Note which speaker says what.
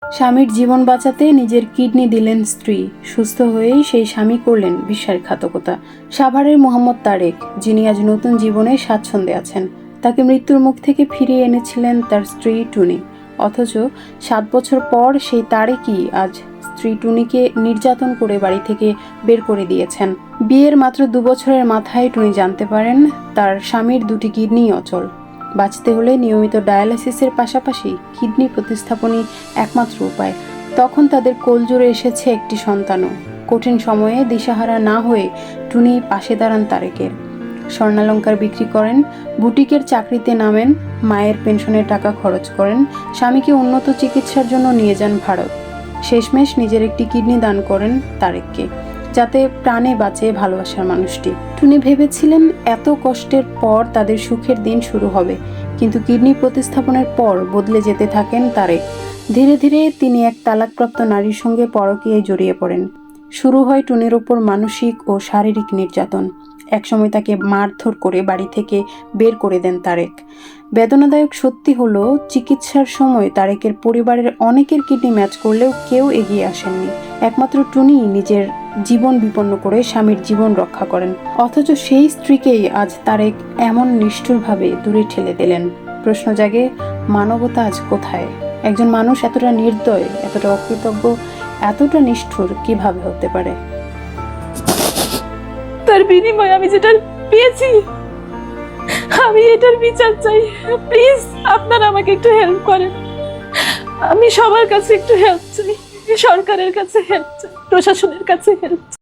Speaker 1: স্বামীর জীবন বাঁচাতে নিজের কিডনি দিলেন স্ত্রী। সুস্থ হয়েই সেই স্বামী করলেন বিশ্বাসঘাতকতা। সাভারের মোহাম্মদ তারেক, যিনি আজ নতুন জীবনে স্বাচ্ছন্দ্যে আছেন, তাকে মৃত্যুর মুখ থেকে ফিরিয়ে এনেছিলেন তার স্ত্রী টুনি। অথচ 7 বছর পর সেই তারেকই আজ স্ত্রী টুনিকে নির্যাতন করে বাড়ি থেকে বের করে দিয়েছেন। বিয়ের মাত্র 2 বছরের মাথায় টুনি জানতে পারেন তার স্বামীর 2টি কিডনি অচল। বাঁচতে হলে নিয়মিত ডায়ালাইসিসের পাশাপাশি কিডনি প্রতিস্থাপনই একমাত্র উপায়। তখন তাদের কোলজোড়ে এসেছে একটি সন্তানও। কঠিন সময়ে দিশাহারা না হয়ে টুনি পাশে দাঁড়ান তারেকের। স্বর্ণালংকার বিক্রি করেন, বুটিকের চাকরিতে নামেন, মায়ের পেনশনের টাকা খরচ করেন, স্বামীকে উন্নত চিকিৎসার জন্য নিয়ে যান ভারত। শেষমেশ নিজের একটি কিডনি দান করেন তারেককে, যাতে প্রাণে বাঁচে ভালোবাসার মানুষটি। টুনি ভেবেছিলেন এত কষ্টের পর তাদের সুখের দিন শুরু হবে, কিন্তু কিডনি প্রতিস্থাপনের পর বদলে যেতে থাকেন তারেক। ধীরে ধীরে তিনি এক তালাকপ্রাপ্ত নারীর সঙ্গে পরকীয়ায় জড়িয়ে পড়েন। শুরু হয় টুনির ওপর মানসিক ও শারীরিক নির্যাতন। একসময় তাকে মারধর করে বাড়ি থেকে বের করে দেন তারেক। বেদনাদায়ক সত্যি হলো, চিকিৎসার সময় তারেকের পরিবারের অনেকের কিডনি ম্যাচ করলেও কেউ এগিয়ে আসেননি। একমাত্র টুনি নিজের জীবন বিপন্ন করে স্বামীর জীবন রক্ষা করেন। অথচ সেই স্ত্রীকেই আজ তারেক এমন নিষ্ঠুরভাবে দূরে ঠেলে দিলেন। প্রশ্ন জাগে, মানবতা আজ কোথায়? একজন মানুষ এতটা নির্দয়, এতটা অকৃতজ্ঞ, এতটা নিষ্ঠুর কিভাবে হতে পারে?
Speaker 2: তার বিনিময়ে আমি যেটা পেয়েছি, আমি এটার বিচার চাই। প্লিজ আপনারা আমাকে একটু হেল্প করেন। আমি সবার কাছে একটু হেল্প চাই, সরকারের কাছে হেল্প চাই, প্রশাসনের কাছে হেল্প চাই।